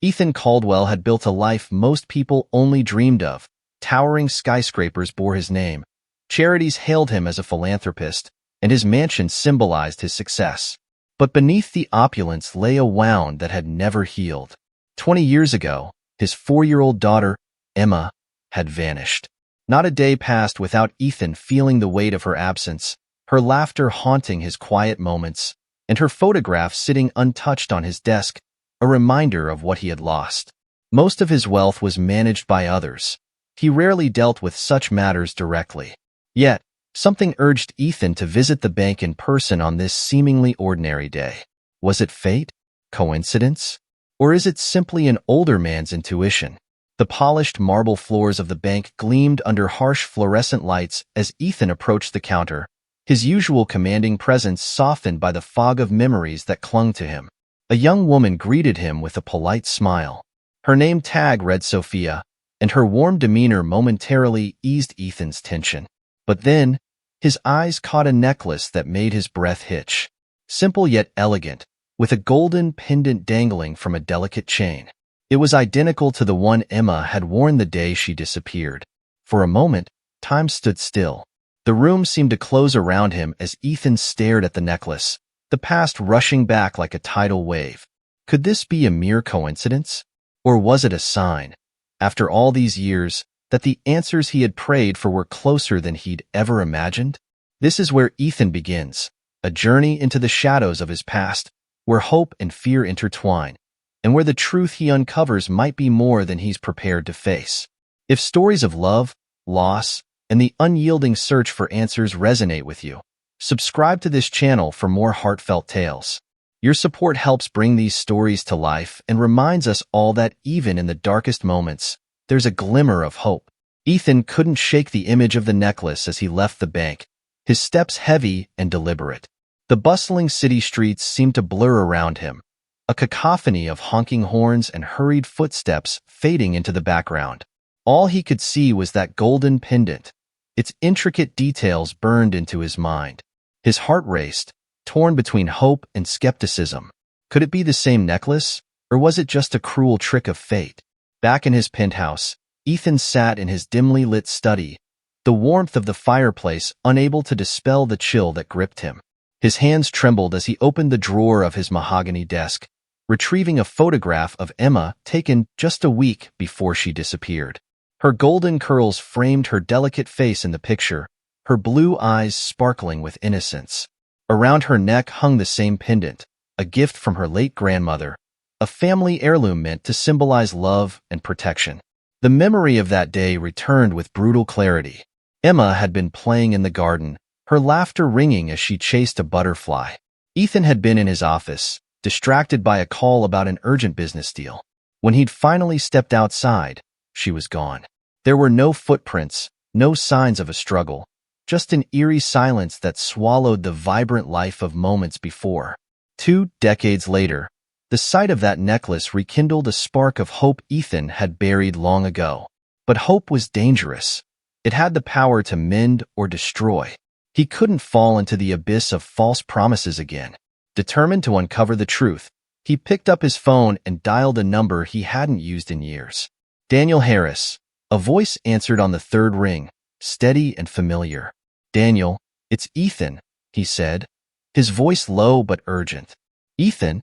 Ethan Caldwell had built a life most people only dreamed of. Towering skyscrapers bore his name. Charities hailed him as a philanthropist, and his mansion symbolized his success. But beneath the opulence lay a wound that had never healed. 20 years ago, his 4-year-old daughter, Emma, had vanished. Not a day passed without Ethan feeling the weight of her absence, her laughter haunting his quiet moments, and her photograph sitting untouched on his desk, a reminder of what he had lost. Most of his wealth was managed by others. He rarely dealt with such matters directly. Yet, something urged Ethan to visit the bank in person on this seemingly ordinary day. Was it fate? Coincidence? Or is it simply an older man's intuition? The polished marble floors of the bank gleamed under harsh fluorescent lights as Ethan approached the counter, his usual commanding presence softened by the fog of memories that clung to him. A young woman greeted him with a polite smile. Her name tag read Sophia, and her warm demeanor momentarily eased Ethan's tension. But then, his eyes caught a necklace that made his breath hitch. Simple yet elegant, with a golden pendant dangling from a delicate chain. It was identical to the one Emma had worn the day she disappeared. For a moment, time stood still. The room seemed to close around him as Ethan stared at the necklace, the past rushing back like a tidal wave. Could this be a mere coincidence? Or was it a sign, after all these years, that the answers he had prayed for were closer than he'd ever imagined? This is where Ethan begins, a journey into the shadows of his past, where hope and fear intertwine, and where the truth he uncovers might be more than he's prepared to face. If stories of love, loss, and the unyielding search for answers resonate with you, subscribe to this channel for more heartfelt tales. Your support helps bring these stories to life and reminds us all that even in the darkest moments, there's a glimmer of hope. Ethan couldn't shake the image of the necklace as he left the bank, his steps heavy and deliberate. The bustling city streets seemed to blur around him, a cacophony of honking horns and hurried footsteps fading into the background. All he could see was that golden pendant. Its intricate details burned into his mind. His heart raced, torn between hope and skepticism. Could it be the same necklace, or was it just a cruel trick of fate? Back in his penthouse, Ethan sat in his dimly lit study, the warmth of the fireplace unable to dispel the chill that gripped him. His hands trembled as he opened the drawer of his mahogany desk, retrieving a photograph of Emma taken just a week before she disappeared. Her golden curls framed her delicate face in the picture, her blue eyes sparkling with innocence. Around her neck hung the same pendant, a gift from her late grandmother, a family heirloom meant to symbolize love and protection. The memory of that day returned with brutal clarity. Emma had been playing in the garden, her laughter ringing as she chased a butterfly. Ethan had been in his office, distracted by a call about an urgent business deal. When he'd finally stepped outside, she was gone. There were no footprints, no signs of a struggle, just an eerie silence that swallowed the vibrant life of moments before. 2 decades later, the sight of that necklace rekindled a spark of hope Ethan had buried long ago. But hope was dangerous. It had the power to mend or destroy. He couldn't fall into the abyss of false promises again. Determined to uncover the truth, he picked up his phone and dialed a number he hadn't used in years. Daniel Harris. A voice answered on the third ring, steady and familiar. "Daniel, it's Ethan," he said, his voice low but urgent. "Ethan?"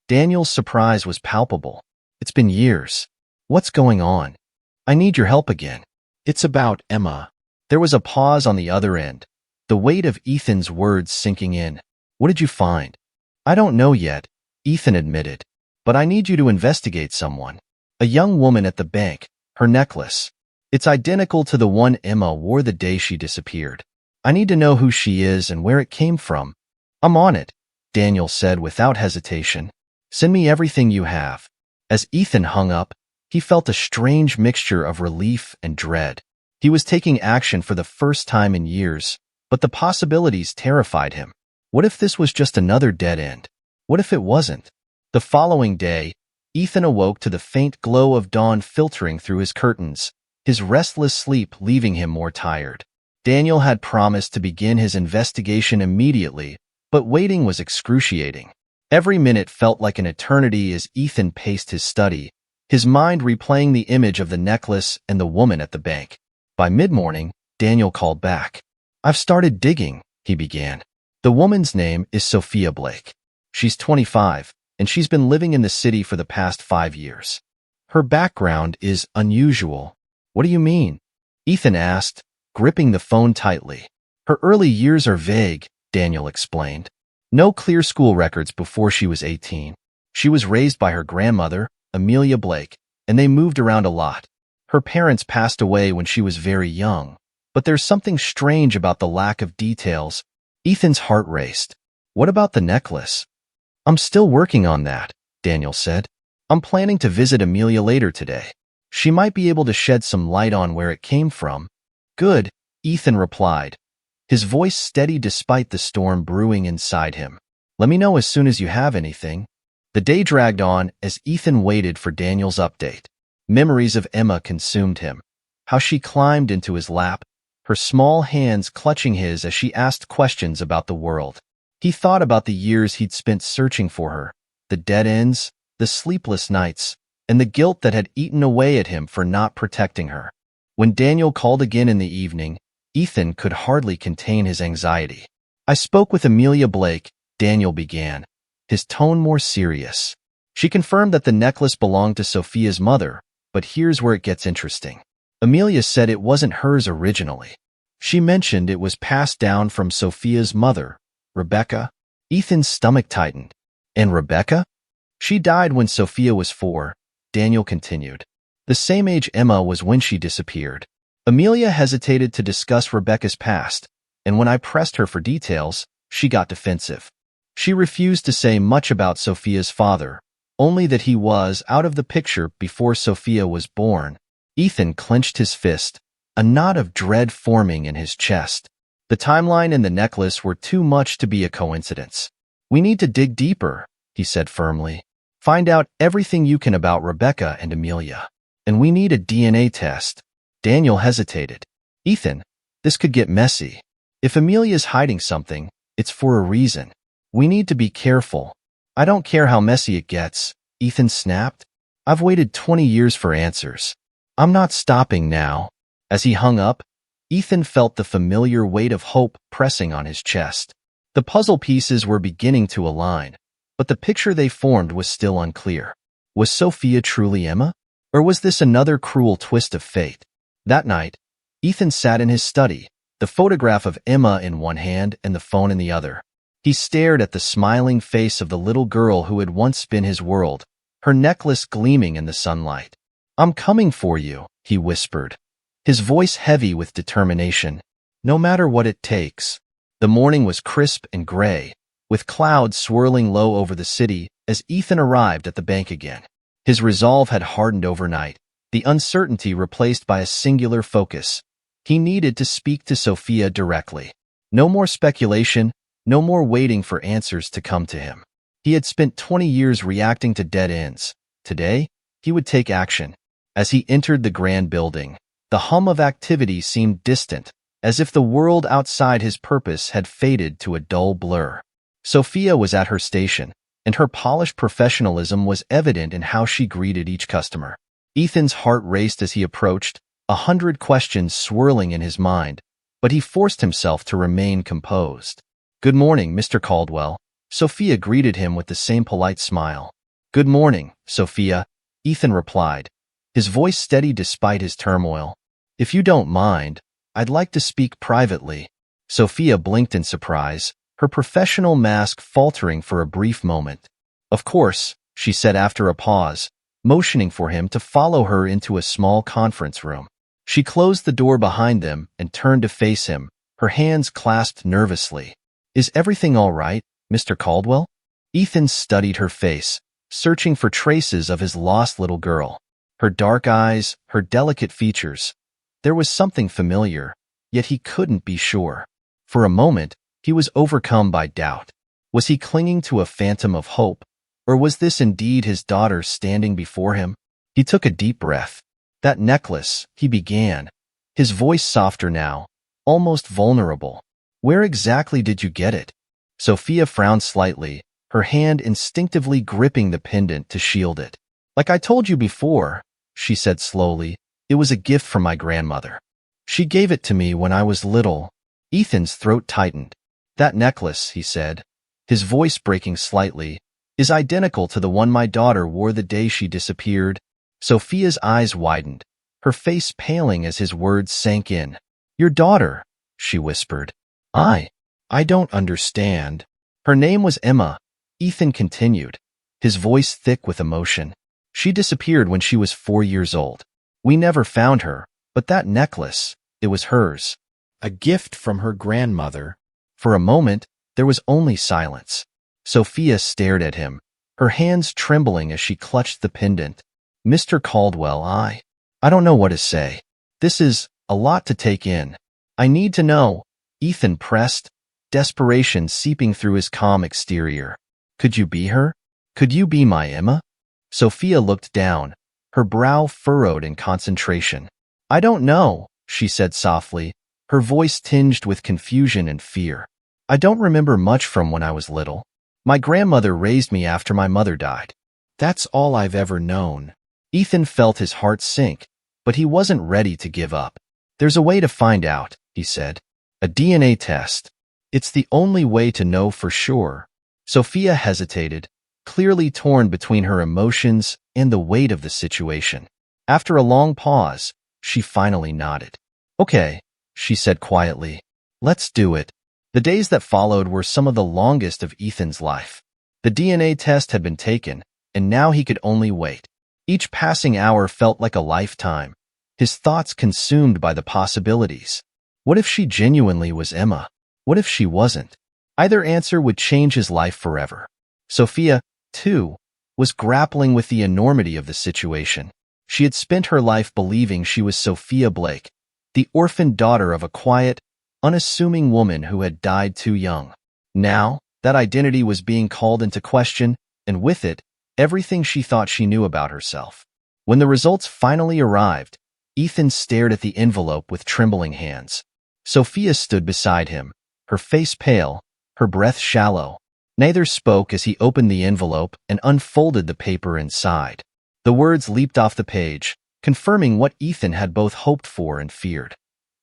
Daniel's surprise was palpable. "It's been years. What's going on? I need your help again." "It's about Emma." There was a pause on the other end, the weight of Ethan's words sinking in. "What did you find?" "I don't know yet," Ethan admitted, "but I need you to investigate someone. A young woman at the bank, her necklace. It's identical to the one Emma wore the day she disappeared. I need to know who she is and where it came from." "I'm on it," Daniel said without hesitation. "Send me everything you have." As Ethan hung up, he felt a strange mixture of relief and dread. He was taking action for the first time in years, but the possibilities terrified him. What if this was just another dead end? What if it wasn't? The following day, Ethan awoke to the faint glow of dawn filtering through his curtains, his restless sleep leaving him more tired. Daniel had promised to begin his investigation immediately, but waiting was excruciating. Every minute felt like an eternity as Ethan paced his study, his mind replaying the image of the necklace and the woman at the bank. By mid-morning, Daniel called back. "I've started digging," he began. "The woman's name is Sophia Blake. She's 25, and she's been living in the city for the past 5 years. Her background is unusual." "What do you mean?" Ethan asked, gripping the phone tightly. "Her early years are vague," Daniel explained. "No clear school records before she was 18. She was raised by her grandmother, Amelia Blake, and they moved around a lot. Her parents passed away when she was very young, but there's something strange about the lack of details." Ethan's heart raced. "What about the necklace?" "I'm still working on that," Daniel said. "I'm planning to visit Amelia later today. She might be able to shed some light on where it came from." "Good," Ethan replied, his voice steady despite the storm brewing inside him. "Let me know as soon as you have anything." The day dragged on as Ethan waited for Daniel's update. Memories of Emma consumed him. How she climbed into his lap, her small hands clutching his as she asked questions about the world. He thought about the years he'd spent searching for her, the dead ends, the sleepless nights, and the guilt that had eaten away at him for not protecting her. When Daniel called again in the evening, Ethan could hardly contain his anxiety. "I spoke with Amelia Blake," Daniel began, his tone more serious. "She confirmed that the necklace belonged to Sophia's mother, but here's where it gets interesting. Amelia said it wasn't hers originally. She mentioned it was passed down from Sophia's mother, Rebecca." Ethan's stomach tightened. "And Rebecca?" "She died when Sophia was 4, Daniel continued. "The same age Emma was when she disappeared." Amelia hesitated to discuss Rebecca's past, and when I pressed her for details, she got defensive. She refused to say much about Sophia's father, only that he was out of the picture before Sophia was born. Ethan clenched his fist, a knot of dread forming in his chest. The timeline and the necklace were too much to be a coincidence. "We need to dig deeper," he said firmly. "Find out everything you can about Rebecca and Amelia. And we need a DNA test." Daniel hesitated. "Ethan, this could get messy. If Amelia's hiding something, it's for a reason. We need to be careful." "I don't care how messy it gets," Ethan snapped. "I've waited 20 years for answers. I'm not stopping now." As he hung up, Ethan felt the familiar weight of hope pressing on his chest. The puzzle pieces were beginning to align, but the picture they formed was still unclear. Was Sophia truly Emma? Or was this another cruel twist of fate? That night, Ethan sat in his study, the photograph of Emma in one hand and the phone in the other. He stared at the smiling face of the little girl who had once been his world, her necklace gleaming in the sunlight. "I'm coming for you," he whispered, his voice heavy with determination. "No matter what it takes." The morning was crisp and gray, with clouds swirling low over the city as Ethan arrived at the bank again. His resolve had hardened overnight, the uncertainty replaced by a singular focus. He needed to speak to Sophia directly. No more speculation, no more waiting for answers to come to him. He had spent 20 years reacting to dead ends. Today, he would take action. As he entered the grand building, the hum of activity seemed distant, as if the world outside his purpose had faded to a dull blur. Sophia was at her station, and her polished professionalism was evident in how she greeted each customer. Ethan's heart raced as he approached, 100 questions swirling in his mind, but he forced himself to remain composed. "Good morning, Mr. Caldwell." Sophia greeted him with the same polite smile. "Good morning, Sophia," Ethan replied, his voice steady despite his turmoil. "If you don't mind, I'd like to speak privately." Sophia blinked in surprise, her professional mask faltering for a brief moment. "Of course," she said after a pause, motioning for him to follow her into a small conference room. She closed the door behind them and turned to face him, her hands clasped nervously. "Is everything all right, Mr. Caldwell?" Ethan studied her face, searching for traces of his lost little girl. Her dark eyes, her delicate features. There was something familiar, yet he couldn't be sure. For a moment, he was overcome by doubt. Was he clinging to a phantom of hope, or was this indeed his daughter standing before him? He took a deep breath. "That necklace," he began, his voice softer now, almost vulnerable. "Where exactly did you get it?" Sophia frowned slightly, her hand instinctively gripping the pendant to shield it. Like I told you before, she said slowly, it was a gift from my grandmother. She gave it to me when I was little. Ethan's throat tightened. That necklace, he said, his voice breaking slightly, is identical to the one my daughter wore the day she disappeared. Sophia's eyes widened, her face paling as his words sank in. Your daughter, she whispered. I don't understand. Her name was Emma, Ethan continued, his voice thick with emotion. She disappeared when she was 4 years old. We never found her, but that necklace, it was hers. A gift from her grandmother. For a moment, there was only silence. Sophia stared at him, her hands trembling as she clutched the pendant. Mr. Caldwell, I don't know what to say. This is a lot to take in. I need to know, Ethan pressed, desperation seeping through his calm exterior. Could you be her? Could you be my Emma? Sophia looked down, her brow furrowed in concentration. I don't know, she said softly, her voice tinged with confusion and fear. I don't remember much from when I was little. My grandmother raised me after my mother died. That's all I've ever known. Ethan felt his heart sink, but he wasn't ready to give up. There's a way to find out, he said. A DNA test. It's the only way to know for sure. Sophia hesitated, clearly torn between her emotions and the weight of the situation. After a long pause, she finally nodded. Okay, she said quietly. Let's do it. The days that followed were some of the longest of Ethan's life. The DNA test had been taken, and now he could only wait. Each passing hour felt like a lifetime, his thoughts consumed by the possibilities. What if she genuinely was Emma? What if she wasn't? Either answer would change his life forever. Sophia, too, was grappling with the enormity of the situation. She had spent her life believing she was Sophia Blake, the orphaned daughter of a quiet, unassuming woman who had died too young. Now, that identity was being called into question, and with it, everything she thought she knew about herself. When the results finally arrived, Ethan stared at the envelope with trembling hands. Sophia stood beside him, her face pale, her breath shallow. Neither spoke as he opened the envelope and unfolded the paper inside. The words leaped off the page, confirming what Ethan had both hoped for and feared.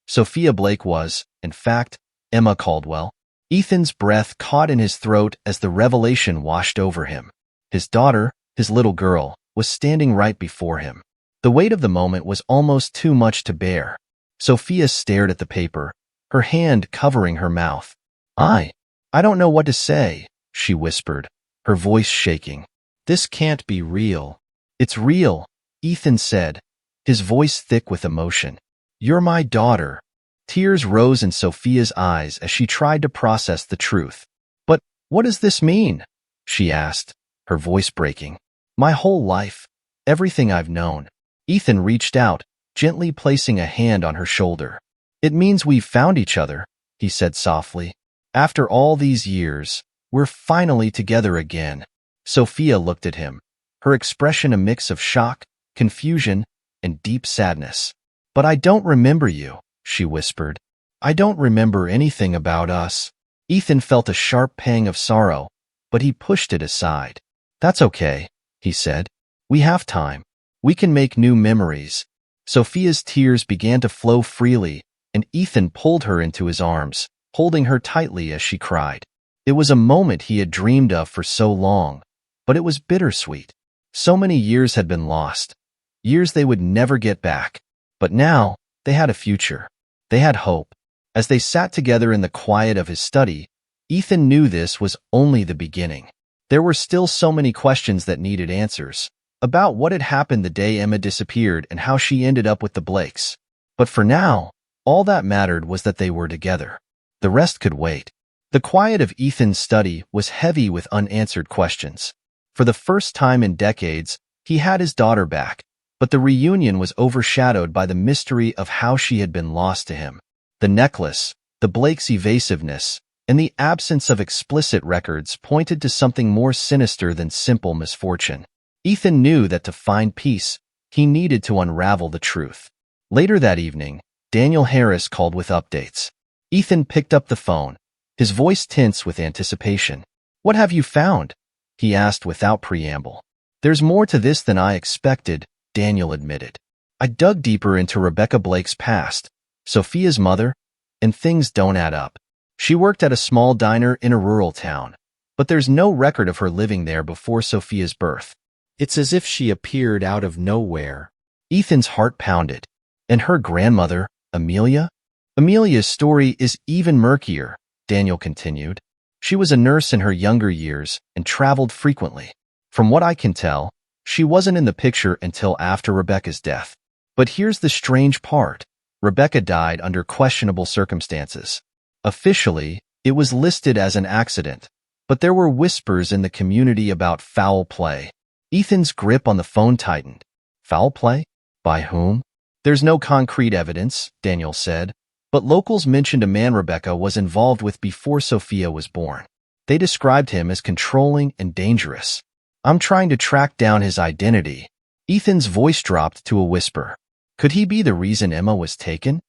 Sophia Blake was, in fact, Emma Caldwell. Ethan's breath caught in his throat as the revelation washed over him. His daughter, his little girl, was standing right before him. The weight of the moment was almost too much to bear. Sophia stared at the paper, her hand covering her mouth. I don't know what to say, she whispered, her voice shaking. This can't be real. It's real, Ethan said, his voice thick with emotion. You're my daughter. Tears rose in Sophia's eyes as she tried to process the truth. But what does this mean? She asked, her voice breaking. My whole life, everything I've known. Ethan reached out, gently placing a hand on her shoulder. It means we've found each other, he said softly. After all these years, we're finally together again. Sophia looked at him, her expression a mix of shock, confusion, and deep sadness. But I don't remember you, she whispered. I don't remember anything about us. Ethan felt a sharp pang of sorrow, but he pushed it aside. That's okay, he said. We have time. We can make new memories. Sophia's tears began to flow freely, and Ethan pulled her into his arms, holding her tightly as she cried. It was a moment he had dreamed of for so long, but it was bittersweet. So many years had been lost, years they would never get back. But now, they had a future. They had hope. As they sat together in the quiet of his study, Ethan knew this was only the beginning. There were still so many questions that needed answers, about what had happened the day Emma disappeared and how she ended up with the Blakes. But for now, all that mattered was that they were together. The rest could wait. The quiet of Ethan's study was heavy with unanswered questions. For the first time in decades, he had his daughter back, but the reunion was overshadowed by the mystery of how she had been lost to him. The necklace, the Blakes' evasiveness, and the absence of explicit records pointed to something more sinister than simple misfortune. Ethan knew that to find peace, he needed to unravel the truth. Later that evening, Daniel Harris called with updates. Ethan picked up the phone, his voice tense with anticipation. What have you found? He asked without preamble. There's more to this than I expected, Daniel admitted. I dug deeper into Rebecca Blake's past, Sophia's mother, and things don't add up. She worked at a small diner in a rural town, but there's no record of her living there before Sophia's birth. It's as if she appeared out of nowhere. Ethan's heart pounded. And her grandmother, Amelia? Amelia's story is even murkier, Daniel continued. She was a nurse in her younger years and traveled frequently. From what I can tell, she wasn't in the picture until after Rebecca's death. But here's the strange part. Rebecca died under questionable circumstances. Officially, it was listed as an accident, but there were whispers in the community about foul play. Ethan's grip on the phone tightened. Foul play? By whom? There's no concrete evidence, Daniel said, but locals mentioned a man Rebecca was involved with before Sophia was born. They described him as controlling and dangerous. I'm trying to track down his identity. Ethan's voice dropped to a whisper. Could he be the reason Emma was taken?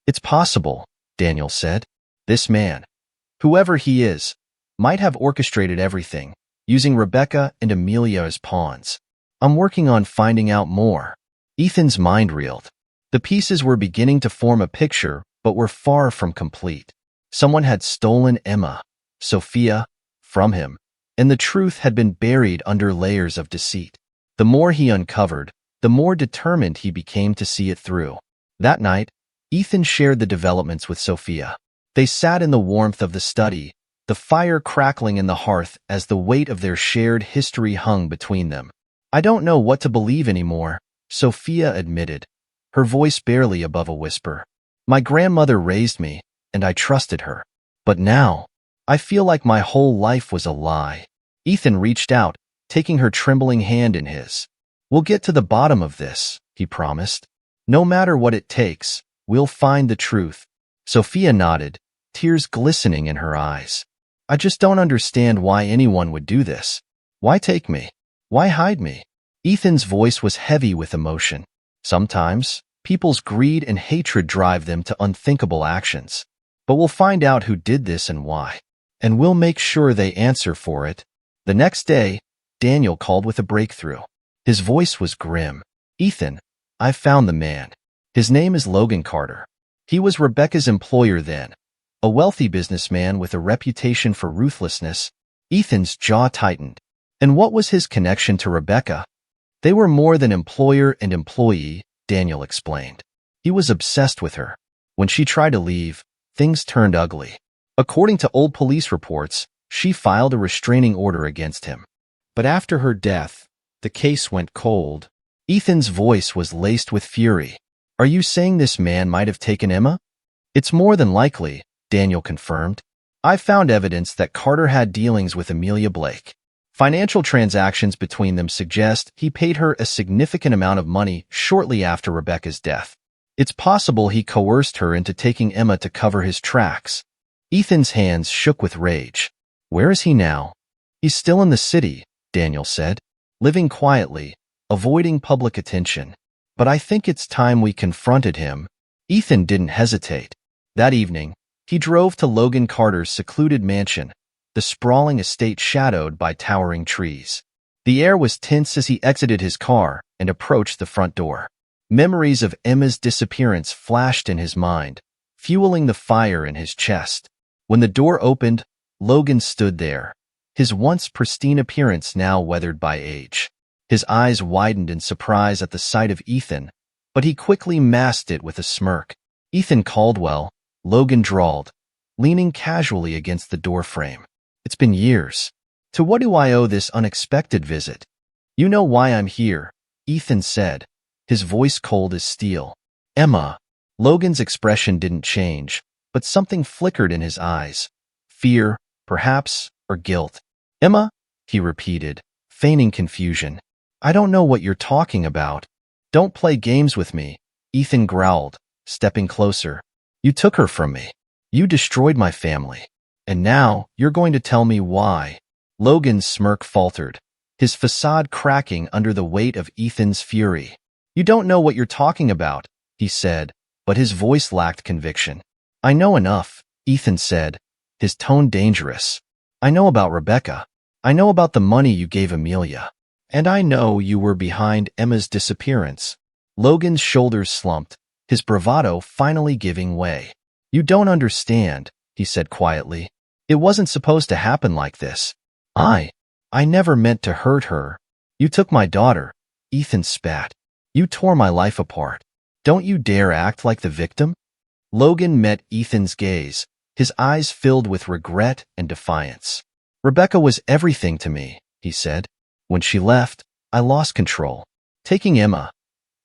It's possible, Daniel said. This man, whoever he is, might have orchestrated everything, using Rebecca and Amelia as pawns. I'm working on finding out more. Ethan's mind reeled. The pieces were beginning to form a picture, but were far from complete. Someone had stolen Emma, Sophia, from him, and the truth had been buried under layers of deceit. The more he uncovered, the more determined he became to see it through. That night, Ethan shared the developments with Sophia. They sat in the warmth of the study, the fire crackling in the hearth as the weight of their shared history hung between them. I don't know what to believe anymore, Sophia admitted, her voice barely above a whisper. My grandmother raised me, and I trusted her. But now, I feel like my whole life was a lie. Ethan reached out, taking her trembling hand in his. We'll get to the bottom of this, he promised. No matter what it takes, we'll find the truth. Sophia nodded, tears glistening in her eyes. I just don't understand why anyone would do this. Why take me? Why hide me? Ethan's voice was heavy with emotion. Sometimes, people's greed and hatred drive them to unthinkable actions. But we'll find out who did this and why. And we'll make sure they answer for it. The next day, Daniel called with a breakthrough. His voice was grim. Ethan, I've found the man. His name is Logan Carter. He was Rebecca's employer then, a wealthy businessman with a reputation for ruthlessness. Ethan's jaw tightened. And what was his connection to Rebecca? They were more than employer and employee, Daniel explained. He was obsessed with her. When she tried to leave, things turned ugly. According to old police reports, she filed a restraining order against him. But after her death, the case went cold. Ethan's voice was laced with fury. Are you saying this man might have taken Emma? It's more than likely, Daniel confirmed. I found evidence that Carter had dealings with Amelia Blake. Financial transactions between them suggest he paid her a significant amount of money shortly after Rebecca's death. It's possible he coerced her into taking Emma to cover his tracks. Ethan's hands shook with rage. Where is he now? He's still in the city, Daniel said, living quietly, avoiding public attention. But I think it's time we confronted him. Ethan didn't hesitate. That evening, he drove to Logan Carter's secluded mansion, the sprawling estate shadowed by towering trees. The air was tense as he exited his car and approached the front door. Memories of Emma's disappearance flashed in his mind, fueling the fire in his chest. When the door opened, Logan stood there, his once pristine appearance now weathered by age. His eyes widened in surprise at the sight of Ethan, but he quickly masked it with a smirk. Ethan Caldwell, Logan drawled, leaning casually against the doorframe. It's been years. To what do I owe this unexpected visit? You know why I'm here, Ethan said, his voice cold as steel. Emma. Logan's expression didn't change, but something flickered in his eyes. Fear, perhaps, or guilt. Emma, he repeated, feigning confusion. I don't know what you're talking about. Don't play games with me, Ethan growled, stepping closer. You took her from me. You destroyed my family. And now, you're going to tell me why. Logan's smirk faltered, his facade cracking under the weight of Ethan's fury. You don't know what you're talking about, he said, but his voice lacked conviction. I know enough, Ethan said, his tone dangerous. I know about Rebecca. I know about the money you gave Amelia. And I know you were behind Emma's disappearance. Logan's shoulders slumped, his bravado finally giving way. You don't understand, he said quietly. It wasn't supposed to happen like this. I never meant to hurt her. You took my daughter. Ethan spat. You tore my life apart. Don't you dare act like the victim? Logan met Ethan's gaze, his eyes filled with regret and defiance. Rebecca was everything to me, he said. When she left, I lost control. Taking Emma.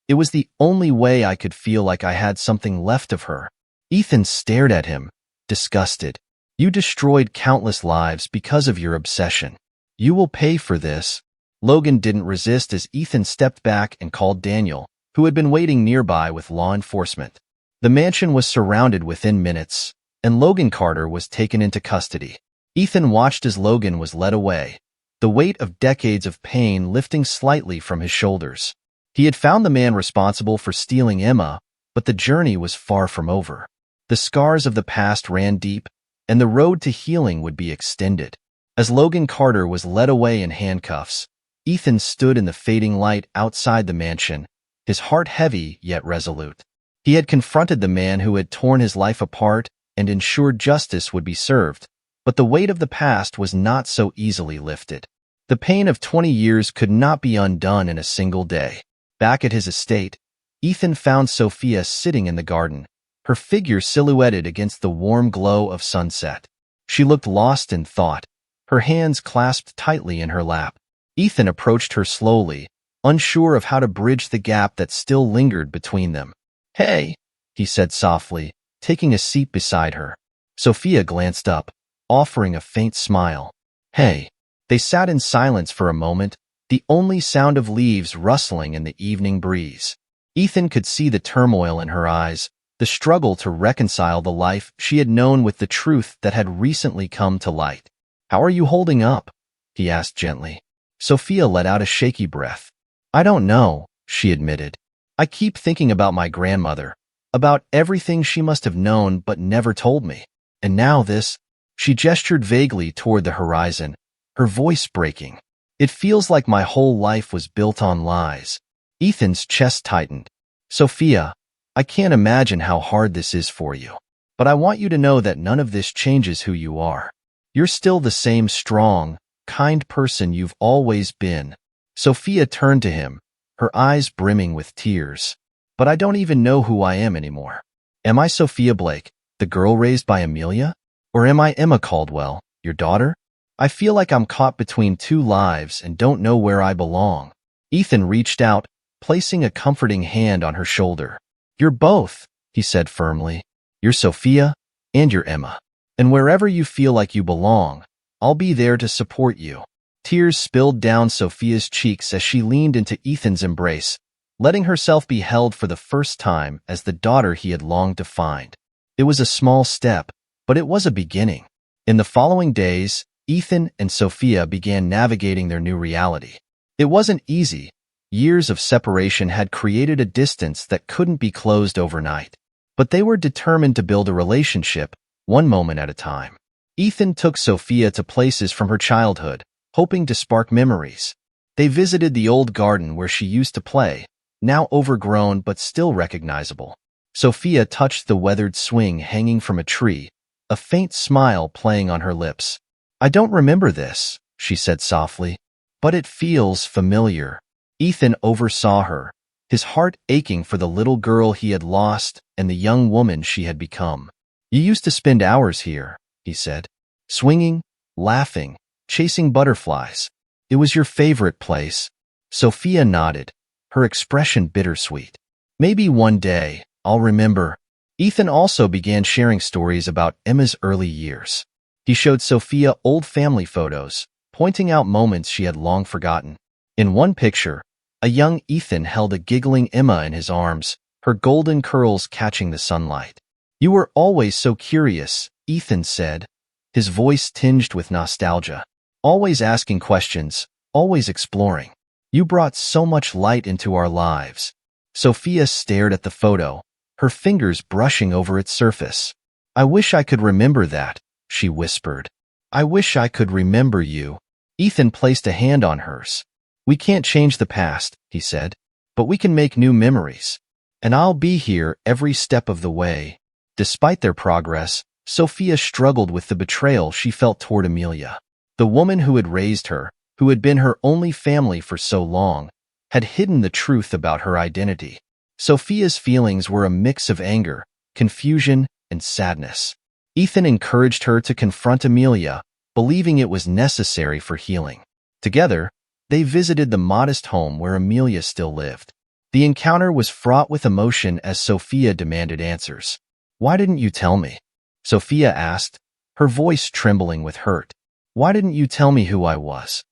It was the only way I could feel like I had something left of her. Ethan stared at him, disgusted. You destroyed countless lives because of your obsession. You will pay for this. Logan didn't resist as Ethan stepped back and called Daniel, who had been waiting nearby with law enforcement. The mansion was surrounded within minutes, and Logan Carter was taken into custody. Ethan watched as Logan was led away, the weight of decades of pain lifting slightly from his shoulders. He had found the man responsible for stealing Emma, but the journey was far from over. The scars of the past ran deep, and the road to healing would be extended. As Logan Carter was led away in handcuffs, Ethan stood in the fading light outside the mansion, his heart heavy yet resolute. He had confronted the man who had torn his life apart and ensured justice would be served, but the weight of the past was not so easily lifted. The pain of 20 years could not be undone in a single day. Back at his estate, Ethan found Sophia sitting in the garden, her figure silhouetted against the warm glow of sunset. She looked lost in thought, her hands clasped tightly in her lap. Ethan approached her slowly, unsure of how to bridge the gap that still lingered between them. "Hey," he said softly, taking a seat beside her. Sophia glanced up, offering a faint smile. "Hey." They sat in silence for a moment, the only sound of leaves rustling in the evening breeze. Ethan could see the turmoil in her eyes, the struggle to reconcile the life she had known with the truth that had recently come to light. "How are you holding up?" he asked gently. Sophia let out a shaky breath. "I don't know," she admitted. "I keep thinking about my grandmother, about everything she must have known but never told me. And now this." She gestured vaguely toward the horizon, her voice breaking. "It feels like my whole life was built on lies." Ethan's chest tightened. "Sophia, I can't imagine how hard this is for you. But I want you to know that none of this changes who you are. You're still the same strong, kind person you've always been." Sophia turned to him, her eyes brimming with tears. "But I don't even know who I am anymore. Am I Sophia Blake, the girl raised by Amelia? Or am I Emma Caldwell, your daughter? I feel like I'm caught between two lives and don't know where I belong." Ethan reached out, placing a comforting hand on her shoulder. "You're both," he said firmly. "You're Sophia and you're Emma. And wherever you feel like you belong, I'll be there to support you." Tears spilled down Sophia's cheeks as she leaned into Ethan's embrace, letting herself be held for the first time as the daughter he had longed to find. It was a small step, but it was a beginning. In the following days, Ethan and Sophia began navigating their new reality. It wasn't easy. Years of separation had created a distance that couldn't be closed overnight. But they were determined to build a relationship, one moment at a time. Ethan took Sophia to places from her childhood, hoping to spark memories. They visited the old garden where she used to play, now overgrown but still recognizable. Sophia touched the weathered swing hanging from a tree, a faint smile playing on her lips. "I don't remember this," she said softly, "but it feels familiar." Ethan oversaw her, his heart aching for the little girl he had lost and the young woman she had become. "You used to spend hours here," he said, "swinging, laughing, chasing butterflies. It was your favorite place." Sophia nodded, her expression bittersweet. "Maybe one day I'll remember." Ethan also began sharing stories about Emma's early years. He showed Sophia old family photos, pointing out moments she had long forgotten. In one picture, a young Ethan held a giggling Emma in his arms, her golden curls catching the sunlight. "You were always so curious," Ethan said, his voice tinged with nostalgia. "Always asking questions, always exploring. You brought so much light into our lives." Sophia stared at the photo, her fingers brushing over its surface. "I wish I could remember that," she whispered. "I wish I could remember you." Ethan placed a hand on hers. "We can't change the past," he said, "but we can make new memories. And I'll be here every step of the way." Despite their progress, Sophia struggled with the betrayal she felt toward Amelia. The woman who had raised her, who had been her only family for so long, had hidden the truth about her identity. Sophia's feelings were a mix of anger, confusion, and sadness. Ethan encouraged her to confront Amelia, believing it was necessary for healing. Together, they visited the modest home where Amelia still lived. The encounter was fraught with emotion as Sophia demanded answers. "Why didn't you tell me?" Sophia asked, her voice trembling with hurt. "Why didn't you tell me who I was?"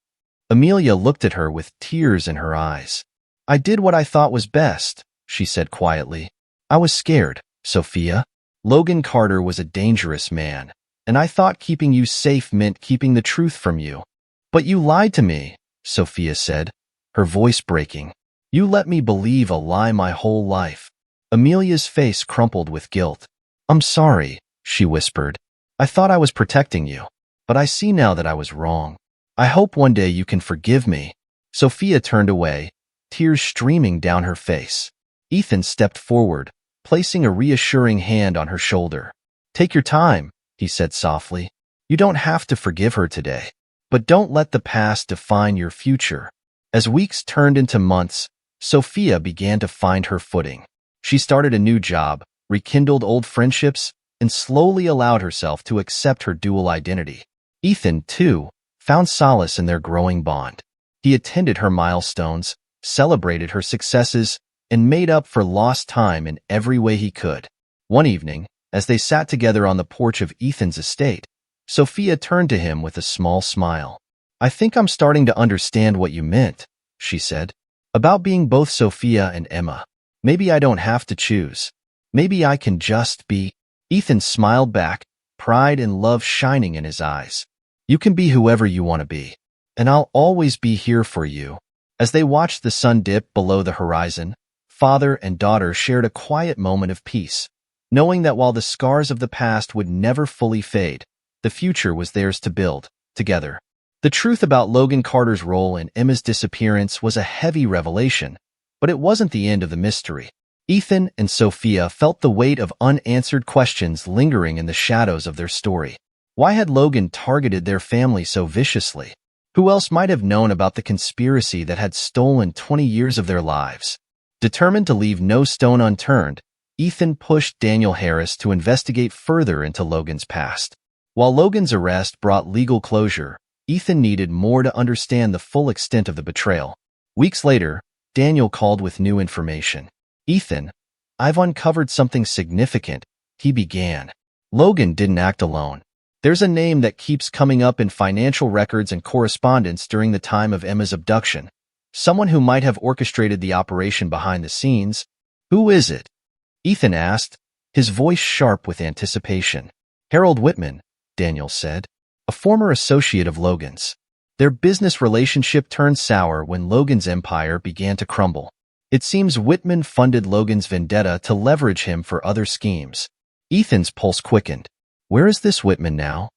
Amelia looked at her with tears in her eyes. "I did what I thought was best," she said quietly. "I was scared, Sophia. Logan Carter was a dangerous man, and I thought keeping you safe meant keeping the truth from you. But you lied to me," Sophia said, her voice breaking. "You let me believe a lie my whole life." Amelia's face crumpled with guilt. "I'm sorry," she whispered. "I thought I was protecting you, but I see now that I was wrong. I hope one day you can forgive me." Sophia turned away, tears streaming down her face. Ethan stepped forward, placing a reassuring hand on her shoulder. "Take your time," he said softly. "You don't have to forgive her today, but don't let the past define your future." As weeks turned into months, Sophia began to find her footing. She started a new job, rekindled old friendships, and slowly allowed herself to accept her dual identity. Ethan, too, found solace in their growing bond. He attended her milestones, celebrated her successes, and made up for lost time in every way he could. One evening, as they sat together on the porch of Ethan's estate, Sophia turned to him with a small smile. "I think I'm starting to understand what you meant," she said, "about being both Sophia and Emma. Maybe I don't have to choose. Maybe I can just be." Ethan smiled back, pride and love shining in his eyes. "You can be whoever you want to be, and I'll always be here for you." As they watched the sun dip below the horizon, father and daughter shared a quiet moment of peace, knowing that while the scars of the past would never fully fade, the future was theirs to build, together. The truth about Logan Carter's role in Emma's disappearance was a heavy revelation, but it wasn't the end of the mystery. Ethan and Sophia felt the weight of unanswered questions lingering in the shadows of their story. Why had Logan targeted their family so viciously? Who else might have known about the conspiracy that had stolen 20 years of their lives? Determined to leave no stone unturned, Ethan pushed Daniel Harris to investigate further into Logan's past. While Logan's arrest brought legal closure, Ethan needed more to understand the full extent of the betrayal. Weeks later, Daniel called with new information. "Ethan, I've uncovered something significant," he began. "Logan didn't act alone. There's a name that keeps coming up in financial records and correspondence during the time of Emma's abduction. Someone who might have orchestrated the operation behind the scenes. Who is it?" Ethan asked, his voice sharp with anticipation. "Harold Whitman," Daniel said, "a former associate of Logan's. Their business relationship turned sour when Logan's empire began to crumble. It seems Whitman funded Logan's vendetta to leverage him for other schemes." Ethan's pulse quickened. "Where is this Whitman now?"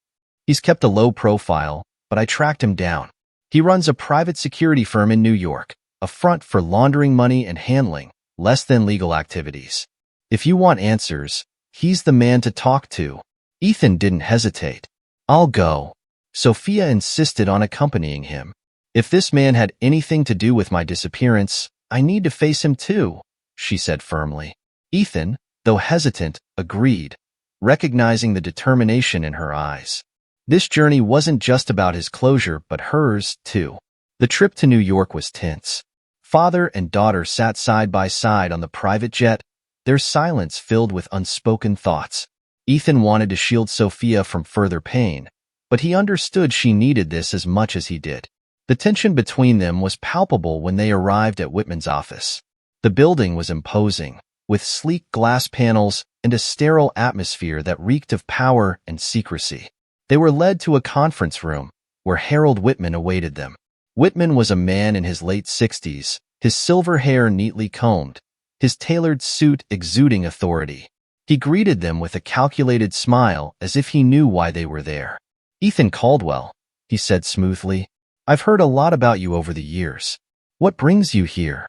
"He's kept a low profile, but I tracked him down. He runs a private security firm in New York, a front for laundering money and handling less than legal activities. If you want answers, he's the man to talk to." Ethan didn't hesitate. "I'll go." Sophia insisted on accompanying him. "If this man had anything to do with my disappearance, I need to face him too," she said firmly. Ethan, though hesitant, agreed, recognizing the determination in her eyes. This journey wasn't just about his closure, but hers, too. The trip to New York was tense. Father and daughter sat side by side on the private jet, their silence filled with unspoken thoughts. Ethan wanted to shield Sophia from further pain, but he understood she needed this as much as he did. The tension between them was palpable when they arrived at Whitman's office. The building was imposing, with sleek glass panels and a sterile atmosphere that reeked of power and secrecy. They were led to a conference room, where Harold Whitman awaited them. Whitman was a man in his late 60s, his silver hair neatly combed, his tailored suit exuding authority. He greeted them with a calculated smile as if he knew why they were there. "Ethan Caldwell," he said smoothly, "I've heard a lot about you over the years. What brings you here?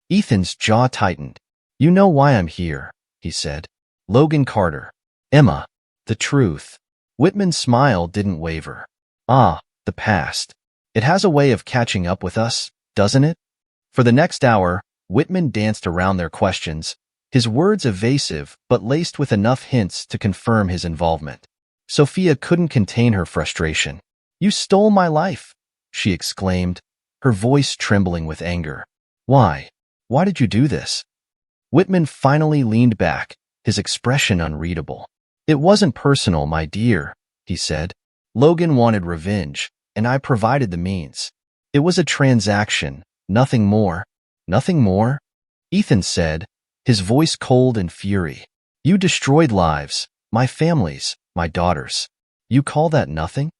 Ethan's jaw tightened. You know why I'm here, he said. Logan Carter. Emma. The truth. Whitman's smile didn't waver. Ah, the past. It has a way of catching up with us, doesn't it? For the next hour, Whitman danced around their questions, his words evasive but laced with enough hints to confirm his involvement. Sophia couldn't contain her frustration. You stole my life, she exclaimed, her voice trembling with anger. Why? Why did you do this? Whitman finally leaned back, his expression unreadable. It wasn't personal, my dear, he said. Logan wanted revenge, and I provided the means. It was a transaction, nothing more. Nothing more? Ethan said, his voice cold in fury. You destroyed lives, my family's, my daughter's. You call that nothing?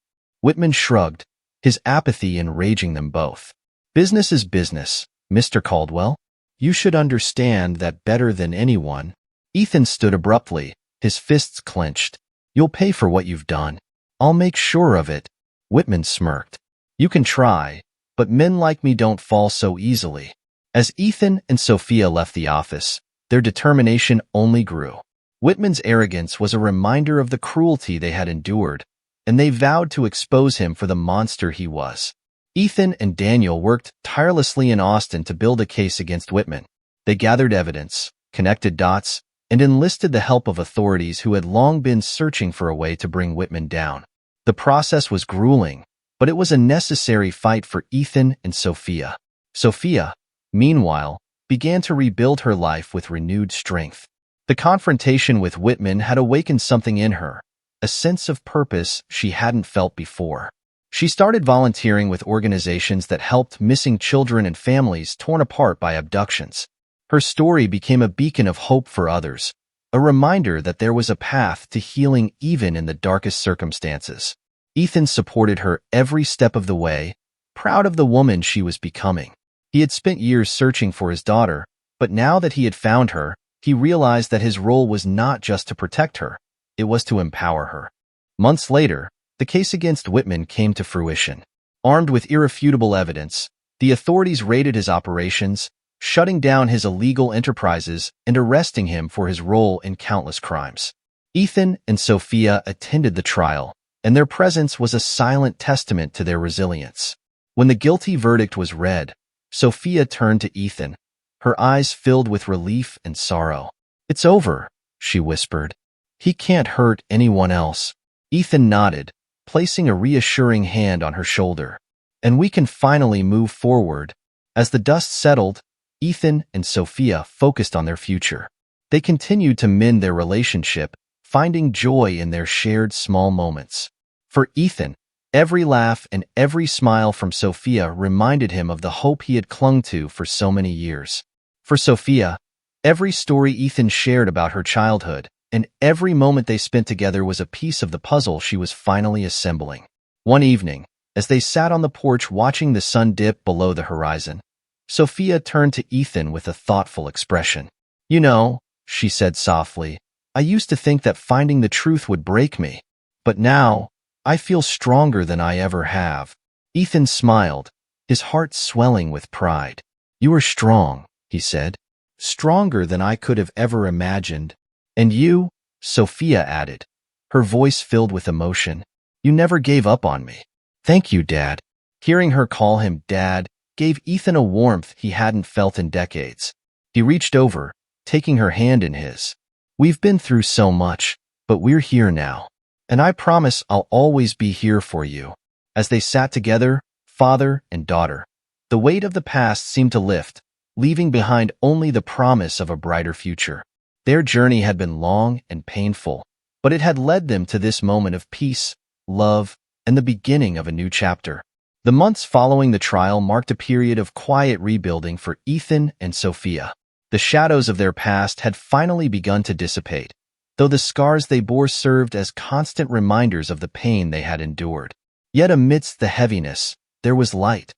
Whitman shrugged, his apathy enraging them both. Business is business, Mr. Caldwell. You should understand that better than anyone. Ethan stood abruptly, his fists clenched. You'll pay for what you've done. I'll make sure of it. Whitman smirked. You can try, but men like me don't fall so easily. As Ethan and Sophia left the office, their determination only grew. Whitman's arrogance was a reminder of the cruelty they had endured, and they vowed to expose him for the monster he was. Ethan and Daniel worked tirelessly in Austin to build a case against Whitman. They gathered evidence, connected dots, and enlisted the help of authorities who had long been searching for a way to bring Whitman down. The process was grueling, but it was a necessary fight for Ethan and Sophia. Sophia, meanwhile, began to rebuild her life with renewed strength. The confrontation with Whitman had awakened something in her, a sense of purpose she hadn't felt before. She started volunteering with organizations that helped missing children and families torn apart by abductions. Her story became a beacon of hope for others, a reminder that there was a path to healing even in the darkest circumstances. Ethan supported her every step of the way, proud of the woman she was becoming. He had spent years searching for his daughter, but now that he had found her, he realized that his role was not just to protect her, it was to empower her. Months later, the case against Whitman came to fruition. Armed with irrefutable evidence, the authorities raided his operations, shutting down his illegal enterprises and arresting him for his role in countless crimes. Ethan and Sophia attended the trial, and their presence was a silent testament to their resilience. When the guilty verdict was read, Sophia turned to Ethan, her eyes filled with relief and sorrow. It's over, she whispered. He can't hurt anyone else. Ethan nodded, placing a reassuring hand on her shoulder. And we can finally move forward. As the dust settled, Ethan and Sophia focused on their future. They continued to mend their relationship, finding joy in their shared small moments. For Ethan, every laugh and every smile from Sophia reminded him of the hope he had clung to for so many years. For Sophia, every story Ethan shared about her childhood and every moment they spent together was a piece of the puzzle she was finally assembling. One evening, as they sat on the porch watching the sun dip below the horizon, Sophia turned to Ethan with a thoughtful expression. You know, she said softly, I used to think that finding the truth would break me, but now I feel stronger than I ever have. Ethan smiled, his heart swelling with pride. You are strong, he said, stronger than I could have ever imagined. And you, Sophia added, her voice filled with emotion, you never gave up on me. Thank you, Dad. Hearing her call him Dad gave Ethan a warmth he hadn't felt in decades. He reached over, taking her hand in his. We've been through so much, but we're here now. And I promise I'll always be here for you. As they sat together, father and daughter, the weight of the past seemed to lift, leaving behind only the promise of a brighter future. Their journey had been long and painful, but it had led them to this moment of peace, love, and the beginning of a new chapter. The months following the trial marked a period of quiet rebuilding for Ethan and Sophia. The shadows of their past had finally begun to dissipate, though the scars they bore served as constant reminders of the pain they had endured. Yet amidst the heaviness, there was light,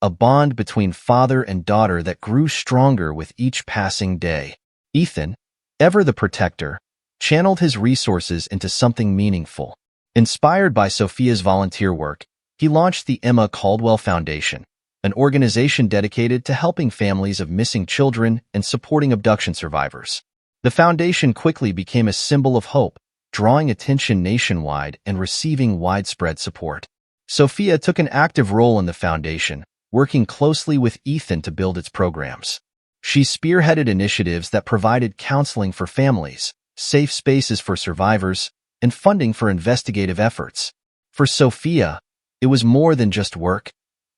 a bond between father and daughter that grew stronger with each passing day. Ethan, ever the protector, channeled his resources into something meaningful. Inspired by Sophia's volunteer work, he launched the Emma Caldwell Foundation, an organization dedicated to helping families of missing children and supporting abduction survivors. The foundation quickly became a symbol of hope, drawing attention nationwide and receiving widespread support. Sophia took an active role in the foundation, working closely with Ethan to build its programs. She spearheaded initiatives that provided counseling for families, safe spaces for survivors, and funding for investigative efforts. For Sophia, it was more than just work.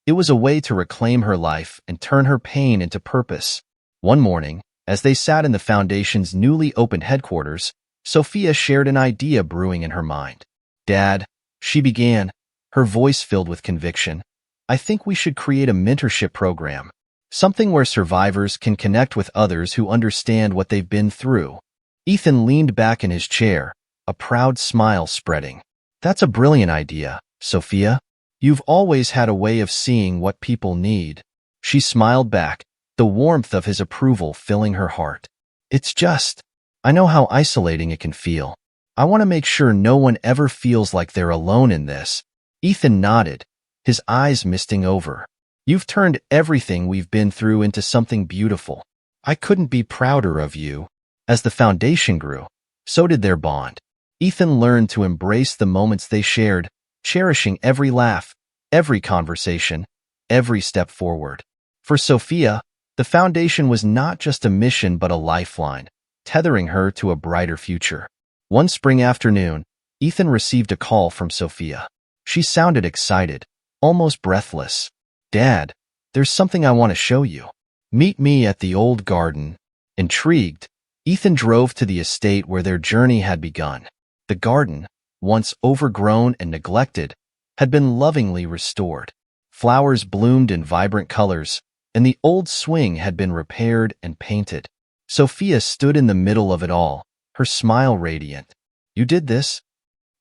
It was a way to reclaim her life and turn her pain into purpose. One morning, as they sat in the Foundation's newly opened headquarters, Sophia shared an idea brewing in her mind. "Dad," she began, her voice filled with conviction, "I think we should create a mentorship program, something where survivors can connect with others who understand what they've been through." Ethan leaned back in his chair, a proud smile spreading. "That's a brilliant idea, Sophia. You've always had a way of seeing what people need." She smiled back, the warmth of his approval filling her heart. I know how isolating it can feel. I want to make sure no one ever feels like they're alone in this." Ethan nodded, his eyes misting over. "You've turned everything we've been through into something beautiful. I couldn't be prouder of you." As the foundation grew, so did their bond. Ethan learned to embrace the moments they shared, cherishing every laugh, every conversation, every step forward. For Sophia, the foundation was not just a mission but a lifeline, tethering her to a brighter future. One spring afternoon, Ethan received a call from Sophia. She sounded excited, almost breathless. "Dad, there's something I want to show you. Meet me at the old garden." Intrigued, Ethan drove to the estate where their journey had begun. The garden, once overgrown and neglected, had been lovingly restored. Flowers bloomed in vibrant colors, and the old swing had been repaired and painted. Sophia stood in the middle of it all, her smile radiant. "You did this?"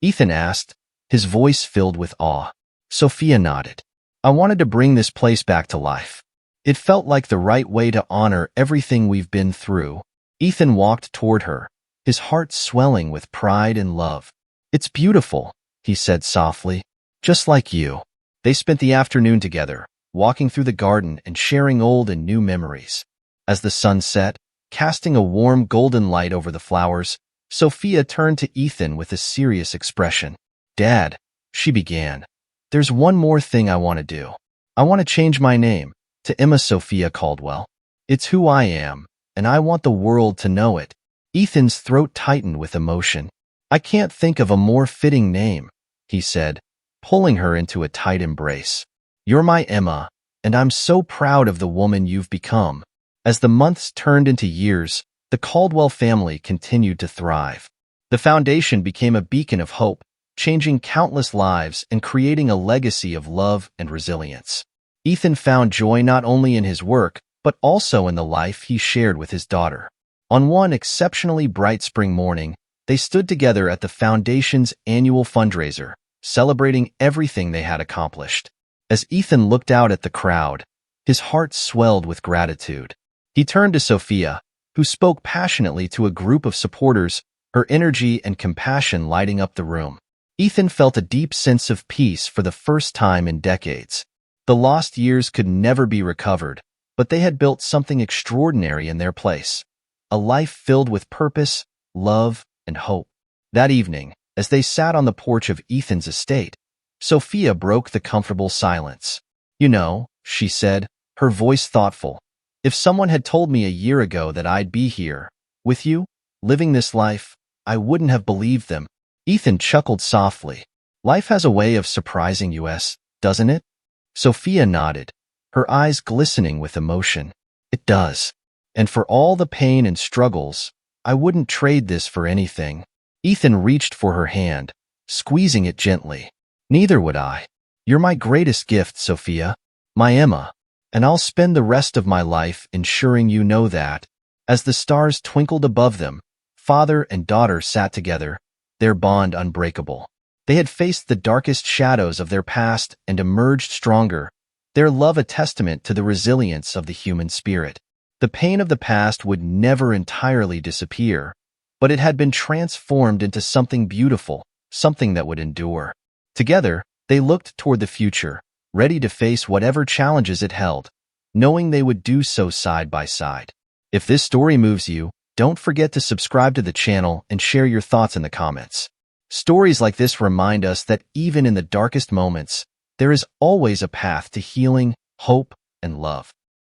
Ethan asked, his voice filled with awe. Sophia nodded. "I wanted to bring this place back to life. It felt like the right way to honor everything we've been through." Ethan walked toward her, his heart swelling with pride and love. "It's beautiful," he said softly, "just like you." They spent the afternoon together, walking through the garden and sharing old and new memories. As the sun set, casting a warm golden light over the flowers, Sophia turned to Ethan with a serious expression. "Dad," she began, "there's one more thing I want to do. I want to change my name to Emma Sophia Caldwell. It's who I am, and I want the world to know it." Ethan's throat tightened with emotion. "I can't think of a more fitting name," he said, pulling her into a tight embrace. "You're my Emma, and I'm so proud of the woman you've become." As the months turned into years, the Caldwell family continued to thrive. The foundation became a beacon of hope, changing countless lives and creating a legacy of love and resilience. Ethan found joy not only in his work, but also in the life he shared with his daughter. On one exceptionally bright spring morning, they stood together at the Foundation's annual fundraiser, celebrating everything they had accomplished. As Ethan looked out at the crowd, his heart swelled with gratitude. He turned to Sophia, who spoke passionately to a group of supporters, her energy and compassion lighting up the room. Ethan felt a deep sense of peace for the first time in decades. The lost years could never be recovered, but they had built something extraordinary in their place. A life filled with purpose, love, and hope. That evening, as they sat on the porch of Ethan's estate, Sophia broke the comfortable silence. "You know," she said, her voice thoughtful, "if someone had told me a year ago that I'd be here, with you, living this life, I wouldn't have believed them." Ethan chuckled softly. "Life has a way of surprising us, doesn't it?" Sophia nodded, her eyes glistening with emotion. "It does. And for all the pain and struggles, I wouldn't trade this for anything." Ethan reached for her hand, squeezing it gently. "Neither would I. You're my greatest gift, Sophia, my Emma, and I'll spend the rest of my life ensuring you know that." As the stars twinkled above them, father and daughter sat together, their bond unbreakable. They had faced the darkest shadows of their past and emerged stronger, their love a testament to the resilience of the human spirit. The pain of the past would never entirely disappear, but it had been transformed into something beautiful, something that would endure. Together, they looked toward the future, ready to face whatever challenges it held, knowing they would do so side by side. If this story moves you, don't forget to subscribe to the channel and share your thoughts in the comments. Stories like this remind us that even in the darkest moments, there is always a path to healing, hope, and love.